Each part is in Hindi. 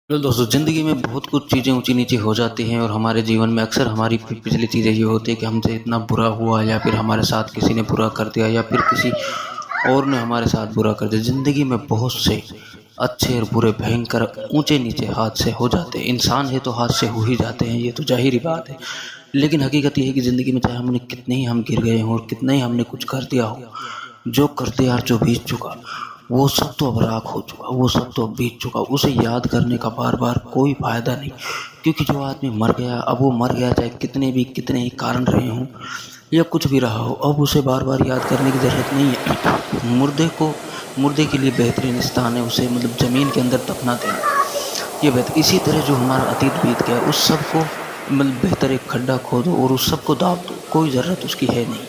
तो दोस्तों, ज़िंदगी में बहुत कुछ चीज़ें ऊँची नीची हो जाती हैं और हमारे जीवन में अक्सर हमारी पिछली चीज़ें ये होती है कि हमसे इतना बुरा हुआ या फिर हमारे साथ किसी ने बुरा कर दिया या फिर किसी और ने हमारे साथ बुरा कर दिया। ज़िंदगी में बहुत से अच्छे और बुरे भयंकर ऊँचे नीचे हादसे हो जाते हैं। इंसान है तो हादसे हो ही जाते हैं, ये तो ज़ाहिर-सी बात है। लेकिन हकीकत ये है कि ज़िंदगी में चाहे हमने कितने ही हम गिर गए हों और कितना ही हमने कुछ कर दिया हो, जो कर दिया और जो बीत चुका, वो सब तो अब राख हो चुका, वो सब तो अब बीत चुका। उसे याद करने का बार-बार कोई फ़ायदा नहीं, क्योंकि जो आदमी मर गया, अब वो मर गया, चाहे कितने ही कारण रहे हों या कुछ भी रहा हो, अब उसे बार-बार याद करने की ज़रूरत नहीं है। मुर्दे के लिए बेहतरीन स्थान है उसे ज़मीन के अंदर दफना देना, ये बेहतर। इसी तरह जो हमारा अतीत बीत गया, उस सब को बेहतर एक खड्डा खोदो और उस सब को दाब दो, कोई ज़रूरत उसकी है नहीं,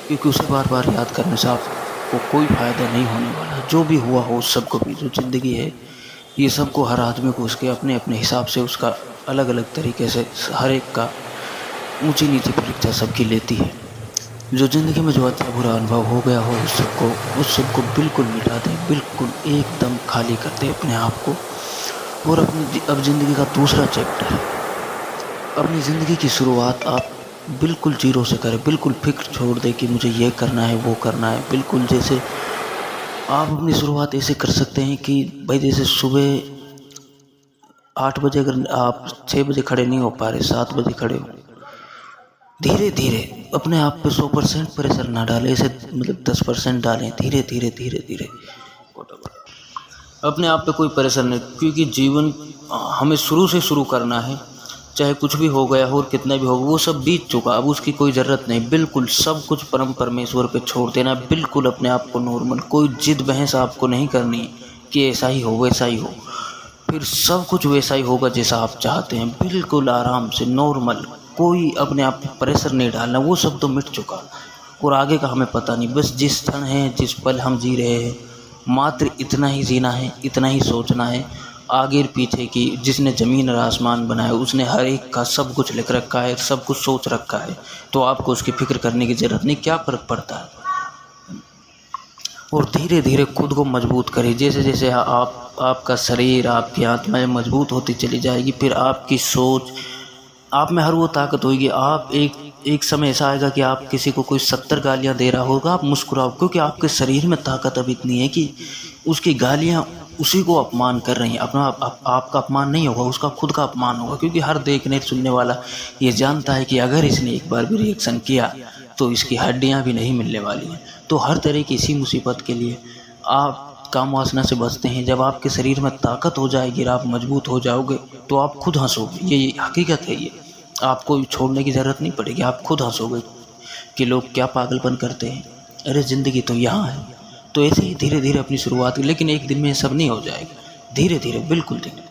क्योंकि उसे बार-बार याद करने से आपको कोई फ़ायदा नहीं होने वाला। जो भी हुआ हो उस सब को भी, जो ज़िंदगी है ये सब को हर आदमी को उसके अपने हिसाब से उसका अलग-अलग तरीके से हर एक का ऊँची नीची परीक्षा सबकी लेती है। जो ज़िंदगी में जो अच्छा बुरा अनुभव हो गया हो उस सब को बिल्कुल मिटा दें, बिल्कुल एकदम खाली कर दें अपने आप को और अब ज़िंदगी का दूसरा चैप्टर है। अपनी ज़िंदगी की शुरुआत आप बिल्कुल ज़ीरो से करें, बिल्कुल फ़िक्र छोड़ दें कि मुझे ये करना है, वो करना है। बिल्कुल जैसे आप अपनी शुरुआत ऐसे कर सकते हैं कि भाई जैसे सुबह 8 बजे अगर आप 6 बजे खड़े नहीं हो पा रहे, 7 बजे खड़े हो, धीरे-धीरे अपने आप पे 100% प्रेशर ना डालें, ऐसे 10% डालें, धीरे-धीरे अपने आप पे कोई प्रेशर नहीं, क्योंकि जीवन हमें शुरू से शुरू करना है। चाहे कुछ भी हो गया हो और कितना भी हो, वो सब बीत चुका, अब उसकी कोई ज़रूरत नहीं। बिल्कुल सब कुछ परम परमेश्वर पे छोड़ देना, बिल्कुल अपने आप को नॉर्मल, कोई जिद बहस आपको नहीं करनी कि ऐसा ही हो वैसा ही हो, फिर सब कुछ वैसा ही होगा जैसा आप चाहते हैं। बिल्कुल आराम से नॉर्मल, कोई अपने आप पे प्रेशर नहीं डालना, वो सब तो मिट चुका और आगे का हमें पता नहीं। बस जिस क्षण है, जिस पल हम जी रहे हैं, मात्र इतना ही जीना है, इतना ही सोचना है। आगे और पीछे की जिसने ज़मीन और आसमान बनाया उसने हर एक का सब कुछ लिख रखा है, सब कुछ सोच रखा है, तो आपको उसकी फ़िक्र करने की ज़रूरत नहीं। क्या फ़र्क पड़ता है। और धीरे-धीरे खुद को मजबूत करें। जैसे-जैसे आपका शरीर, आपकी आत्मा मजबूत होती चली जाएगी, फिर आपकी सोच, आप में हर वो ताकत होगी। आप एक समय ऐसा आएगा कि आप किसी को कोई 70 गालियाँ दे रहा होगा, आप मुस्कुराओ, क्योंकि आपके शरीर में ताकत अब इतनी है कि उसकी गालियाँ उसी को अपमान कर रही हैं। आपका अपमान नहीं होगा, उसका खुद का अपमान होगा, क्योंकि हर देखने सुनने वाला ये जानता है कि अगर इसने एक बार भी रिएक्शन किया तो इसकी हड्डियाँ भी नहीं मिलने वाली हैं। तो हर तरह की इसी मुसीबत के लिए आप काम वासना से बचते हैं। जब आपके शरीर में ताकत हो जाएगी और आप मजबूत हो जाओगे तो आप खुद हंसोगे, ये हकीकत है। ये आपको छोड़ने की ज़रूरत नहीं पड़ेगी, आप खुद हंसोगे कि लोग क्या पागलपन करते हैं, अरे ज़िंदगी तो यहाँ है। तो ऐसे ही धीरे-धीरे अपनी शुरुआत, लेकिन एक दिन में ये सब नहीं हो जाएगा, धीरे-धीरे, बिल्कुल धीरे।